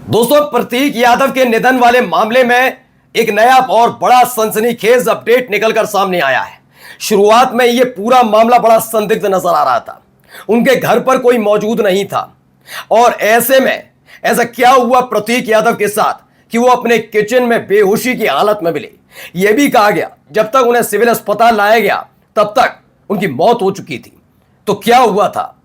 दोस्तों, प्रतीक यादव के निधन वाले मामले में एक नया और बड़ा सनसनीखेज अपडेट निकलकर सामने आया है। शुरुआत में यह पूरा मामला बड़ा संदिग्ध नजर आ रहा था। उनके घर पर कोई मौजूद नहीं था और ऐसे में ऐसा क्या हुआ प्रतीक यादव के साथ कि वो अपने किचन में बेहोशी की हालत में मिले। यह भी कहा गया जब तक उन्हें सिविल अस्पताल लाया गया तब तक उनकी मौत हो चुकी थी। तो क्या हुआ था,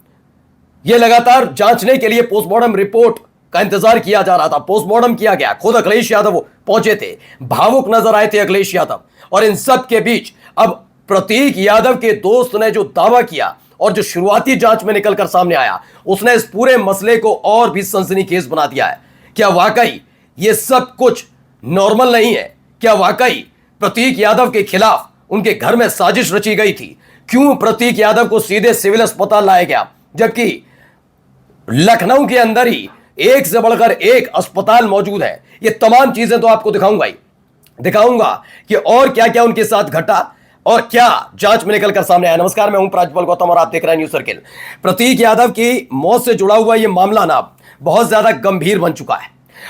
यह लगातार जांचने के लिए पोस्टमार्टम रिपोर्ट का इंतजार किया जा रहा था। पोस्टमार्टम किया गया, खुद अखिलेश यादव पहुंचे थे, भावुक नजर आए थे अखिलेश यादव। और इन सब के बीच अब प्रतीक यादव के दोस्त ने जो दावा किया और जो शुरुआती जांच में निकलकर सामने आया, उसने इस पूरे मसले को और भी सनसनीखेज बना दिया है। क्या वाकई ये सब कुछ नॉर्मल नहीं है? क्या वाकई प्रतीक यादव के खिलाफ उनके घर में साजिश रची गई थी? क्यों प्रतीक यादव को सीधे सिविल अस्पताल लाया गया, जबकि लखनऊ के अंदर ही एक से बढ़कर एक अस्पताल मौजूद है? ये तमाम चीजें तो आपको दिखाऊंगा कि और क्या क्या उनके साथ घटा और क्या जांच में निकलकर सामने आया। नमस्कार, मैं हूं प्राज्वल गौतम और आप देख रहे हैं न्यूज सर्किल। प्रतीक यादव की मौत से जुड़ा हुआ यह मामला ना बहुत ज्यादा गंभीर बन चुका है।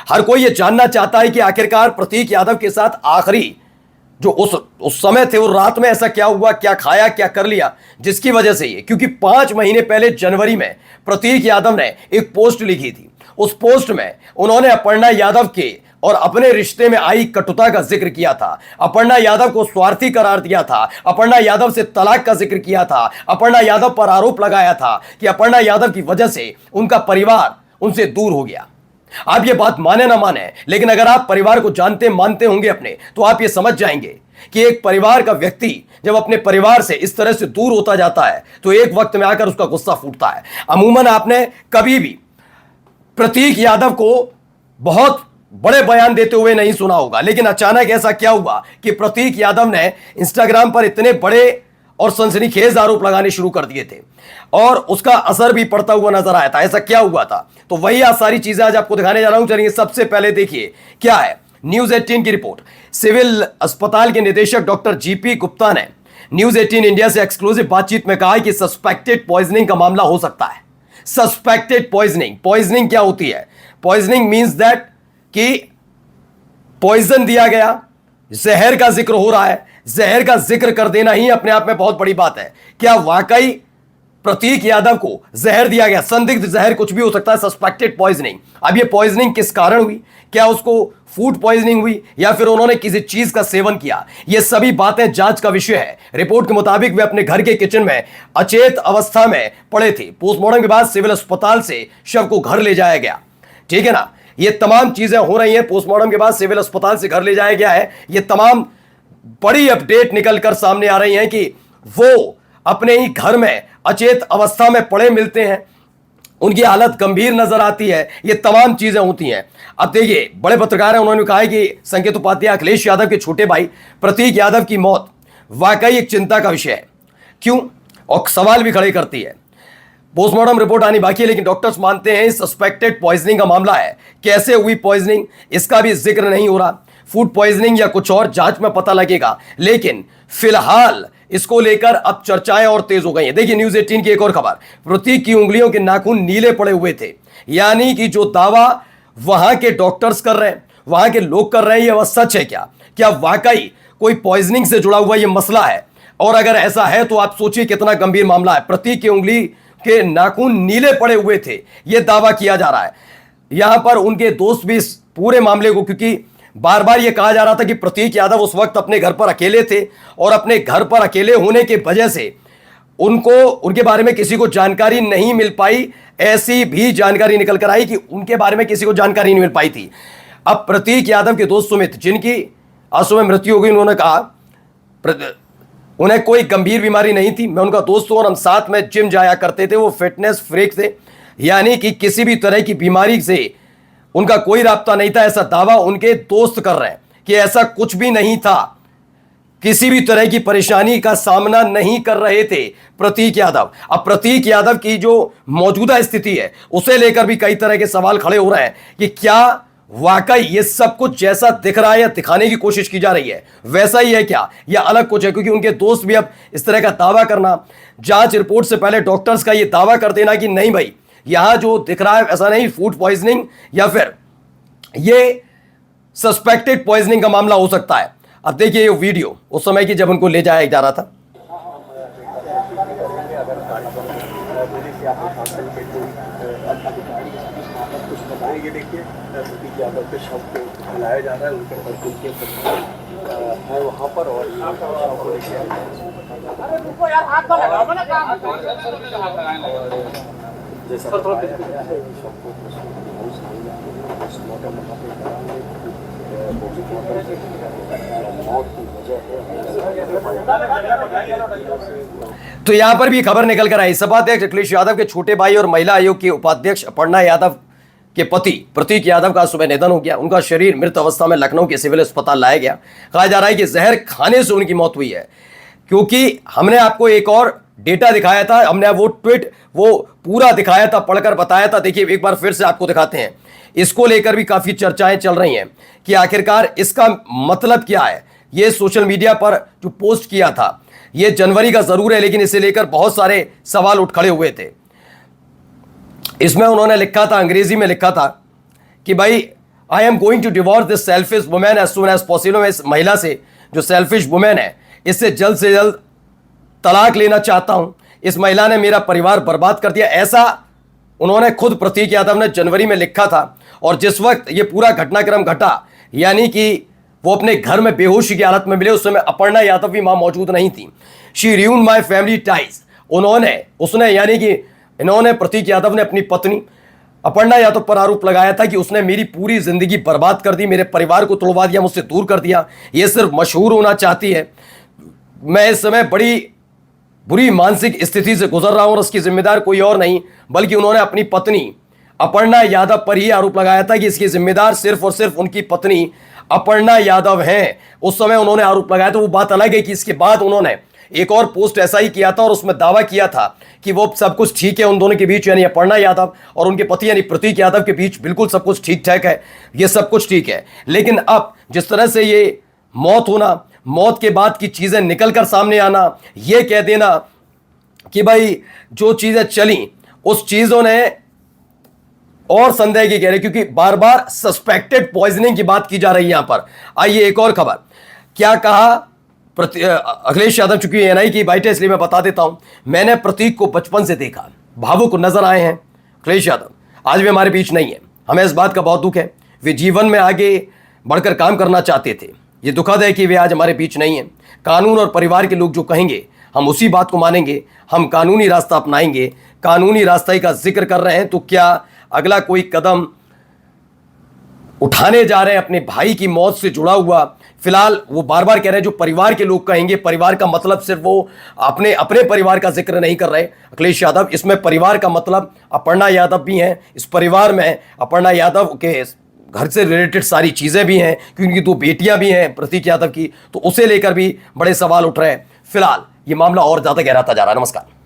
हर कोई यह जानना चाहता है कि आखिरकार प्रतीक यादव के साथ आखिरी जो उस समय थे, वो रात में ऐसा क्या हुआ, क्या खाया, क्या कर लिया जिसकी वजह से ये, क्योंकि 5 महीने पहले जनवरी में प्रतीक यादव ने एक पोस्ट लिखी थी। उस पोस्ट में उन्होंने अपर्णा यादव के और अपने रिश्ते में आई कटुता का जिक्र किया था। अपर्णा यादव को स्वार्थी करार दिया था। अपर्णा यादव से तलाक का जिक्र किया था। अपर्णा यादव पर आरोप लगाया था कि अपर्णा यादव की वजह से उनका परिवार उनसे दूर हो गया। आप ये बात माने ना माने, लेकिन अगर आप परिवार को जानते मानते होंगे अपने, तो आप ये समझ जाएंगे कि एक परिवार का व्यक्ति जब अपने परिवार से इस तरह से दूर होता जाता है तो एक वक्त में आकर उसका गुस्सा फूटता है। अमूमन आपने कभी भी प्रतीक यादव को बहुत बड़े बयान देते हुए नहीं सुना होगा, लेकिन अचानक ऐसा क्या हुआ कि प्रतीक यादव ने इंस्टाग्राम पर इतने बड़े और सनसनीखेज आरोप लगाने शुरू कर दिए थे और उसका असर भी पड़ता हुआ नजर आया था। ऐसा क्या हुआ था, तो वही आज सारी चीजें आज आपको दिखाने जा रहा हूं। चलिए सबसे पहले देखिए क्या है न्यूज 18 की रिपोर्ट। सिविल अस्पताल के निदेशक डॉक्टर जीपी गुप्ता ने न्यूज 18 इंडिया से एक्सक्लूसिव बातचीत में कहा कि सस्पेक्टेड पॉइजनिंग का मामला हो सकता है। सस्पेक्टेड पॉइजनिंग क्या होती है? पॉइजनिंग मींस दैट कि पॉइजन दिया गया, जहर का जिक्र हो रहा है। जहर का जिक्र कर देना ही अपने आप में बहुत बड़ी बात है। क्या वाकई प्रतीक यादव को जहर दिया गया? संदिग्ध जहर कुछ भी हो सकता है, सस्पेक्टेड पॉइजनिंग। अब ये पॉइजनिंग किस कारण हुई? क्या उसको फूड पॉइजनिंग हुई या फिर उन्होंने किसी चीज का सेवन किया? ये सभी बातें जांच का विषय है। रिपोर्ट के मुताबिक वे अपने घर के किचन में अचेत अवस्था में पड़े थे। पोस्टमार्टम के बाद सिविल अस्पताल से शव को घर ले जाया गया। ठीक है ना, ये तमाम चीजें हो रही हैं। पोस्टमार्टम के बाद सिविल अस्पताल से घर ले जाया गया है। ये तमाम बड़ी अपडेट निकलकर सामने आ रही हैं कि वो अपने ही घर में अचेत अवस्था में पड़े मिलते हैं, उनकी हालत गंभीर नजर आती है। ये तमाम चीजें होती हैं। अब देखिए, बड़े पत्रकार हैं, उन्होंने कहा है कि संकेत उपाध्याय अखिलेश यादव के छोटे भाई प्रतीक यादव की मौत वाकई एक चिंता का विषय है। क्यों? और सवाल भी खड़े करती है। पोस्टमार्टम रिपोर्ट आनी बाकी है, लेकिन डॉक्टर्स मानते हैं सस्पेक्टेड पॉइजनिंग का मामला है। कैसे हुई पॉइजनिंग, इसका भी जिक्र नहीं हो रहा। फूड पॉइजनिंग या कुछ और, जांच में पता लगेगा, लेकिन फिलहाल इसको लेकर अब चर्चाएं और तेज हो गई हैं। देखिए न्यूज 18 की एक और खबर। प्रतीक की उंगलियों के नाखून नीले पड़े हुए थे, यानी कि जो दावा वहां के डॉक्टर्स कर रहे हैं, वहां के लोग कर रहे हैं, ये वह सच है क्या? क्या वाकई कोई पॉइजनिंग से जुड़ा हुआ ये मसला है? और अगर ऐसा है तो आप सोचिए कितना गंभीर मामला है। प्रतीक की उंगली के नाखून नीले पड़े हुए थे, यह दावा किया जा रहा है। यहां पर उनके दोस्त भी इस पूरे मामले को, क्योंकि बार बार यह कहा जा रहा था कि प्रतीक यादव उस वक्त अपने घर पर अकेले थे और अपने घर पर अकेले होने के वजह से उनको उनके बारे में किसी को जानकारी नहीं मिल पाई। ऐसी भी जानकारी निकल कर आई कि उनके बारे में किसी को जानकारी नहीं मिल पाई थी। अब प्रतीक यादव के दोस्त सुमित, जिनकी आज सुबह मृत्यु हो गई, उन्होंने कहा उन्हें कोई गंभीर बीमारी नहीं थी, मैं उनका दोस्त हूं और हम साथ में जिम जाया करते थे। वो फिटनेस फ्रीक थे, यानी कि किसी भी तरह की बीमारी से उनका कोई राब्ता नहीं था। ऐसा दावा उनके दोस्त कर रहे हैं कि ऐसा कुछ भी नहीं था। किसी भी तरह की परेशानी का सामना नहीं कर रहे थे प्रतीक यादव। अब प्रतीक यादव की जो मौजूदा स्थिति है उसे लेकर भी कई तरह के सवाल खड़े हो रहे हैं कि क्या वाकई ये सब कुछ जैसा दिख रहा है या दिखाने की कोशिश की जा रही है वैसा ही है क्या, या अलग कुछ है? क्योंकि उनके दोस्त भी अब इस तरह का दावा करना, जांच रिपोर्ट से पहले डॉक्टर्स का ये दावा कर देना कि नहीं भाई, यहां जो दिख रहा है ऐसा नहीं, फूड पॉइजनिंग या फिर ये सस्पेक्टेड पॉइजनिंग का मामला हो सकता है। अब देखिए ये वीडियो उस समय की जब उनको ले जाया जा रहा था। ये देखिए प्रतीक यादव के शव को बुलाया जा रहा है, उनके हरकुल के है वहाँ पर, और शव को लेके जैसा बताया गया है शव को पोस्टमार्टम वहाँ पे कराएंगे। मौत की वजह तो यहां पर भी खबर निकल कर आई। सभाध्यक्ष अखिलेश यादव के छोटे भाई और महिला आयोग के उपाध्यक्ष अपर्णा यादव के पति प्रतीक यादव का सुबह निधन हो गया। उनका शरीर मृत अवस्था में लखनऊ के सिविल अस्पताल लाया गया। कहा जा रहा है कि जहर खाने से उनकी मौत हुई है, क्योंकि हमने आपको एक और डेटा दिखाया था, हमने वो ट्वीट वो पूरा दिखाया था, पढ़कर बताया था। देखिए एक बार फिर से आपको दिखाते हैं। इसको लेकर भी काफी चर्चाएं चल रही हैं कि आखिरकार इसका मतलब क्या है। ये सोशल मीडिया पर जो पोस्ट किया था ये जनवरी का जरूर है, लेकिन इसे लेकर बहुत सारे सवाल उठ खड़े हुए थे। इसमें उन्होंने लिखा था, अंग्रेजी में लिखा था कि भाई I am going to divorce this selfish women as soon as possible. मैं इस महिला से जो सेल्फिश वुमेन है इससे जल्द से जल्द तलाक लेना चाहता हूं। इस महिला ने मेरा परिवार बर्बाद कर दिया। ऐसा उन्होंने खुद प्रतीक यादव ने जनवरी में लिखा था। और जिस वक्त ये पूरा घटनाक्रम घटा, यानी कि वो अपने घर में बेहोशी की हालत में मिले, उस समय अपर्णा यादव भी मां मौजूद नहीं थी। She ruin my family ties. उसने यानी कि इन्होंने प्रतीक यादव ने अपनी पत्नी अपर्णा यादव पर आरोप लगाया था कि उसने मेरी पूरी जिंदगी बर्बाद कर दी, मेरे परिवार को तोड़वा दिया, मुझसे दूर कर दिया। ये सिर्फ मशहूर होना चाहती है। मैं इस समय बड़ी बुरी मानसिक स्थिति से गुजर रहा हूं और उसकी जिम्मेदार कोई और नहीं बल्कि उन्होंने अपनी पत्नी अपर्णा यादव पर ही आरोप लगाया था कि इसकी जिम्मेदार सिर्फ और सिर्फ उनकी पत्नी अपर्णा यादव हैं। उस समय उन्होंने आरोप लगाया। तो वो बात अलग है कि इसके बाद उन्होंने एक और पोस्ट ऐसा ही किया था और उसमें दावा किया था कि वो सब कुछ ठीक है उन दोनों के बीच, यानी अपर्णा यादव और उनके पति यानी प्रतीक यादव के बीच बिल्कुल सब कुछ ठीक ठाक है, ये सब कुछ ठीक है। लेकिन अब जिस तरह से ये मौत होना, मौत के बाद की चीजें निकल कर सामने आना, ये कह देना कि भाई जो चीजें चली उस चीजों ने और संदेह की कह रहे, क्योंकि बार बार सस्पेक्टेड पॉइजनिंग की बात की जा रही है यहां पर। आइए एक और खबर क्या कहा अखिलेश यादव, चूंकि एनआई की बाइट है इसलिए मैं बता देता हूं। मैंने प्रतीक को बचपन से देखा, भावुक नजर आए हैं अखिलेश यादव, आज भी हमारे बीच नहीं है। हमें इस बात का बहुत दुख है। वे जीवन में आगे बढ़कर काम करना चाहते थे। ये दुखद है कि वे आज हमारे बीच नहीं है। कानून और परिवार के लोग जो कहेंगे हम उसी बात को मानेंगे। हम कानूनी रास्ता अपनाएंगे। कानूनी रास्ते का जिक्र कर रहे हैं तो क्या अगला कोई कदम उठाने जा रहे हैं अपने भाई की मौत से जुड़ा हुआ? फिलहाल वो बार बार कह रहे हैं जो परिवार के लोग कहेंगे। परिवार का मतलब सिर्फ वो अपने परिवार का जिक्र नहीं कर रहे अखिलेश यादव। इसमें परिवार का मतलब अपर्णा यादव भी हैं। इस परिवार में अपर्णा यादव के घर से रिलेटेड सारी चीजें भी हैं, क्योंकि 2 बेटियां भी हैं प्रतीक यादव की, तो उसे लेकर भी बड़े सवाल उठ रहे हैं। फिलहाल ये मामला और ज्यादा गहराता जा रहा है। नमस्कार।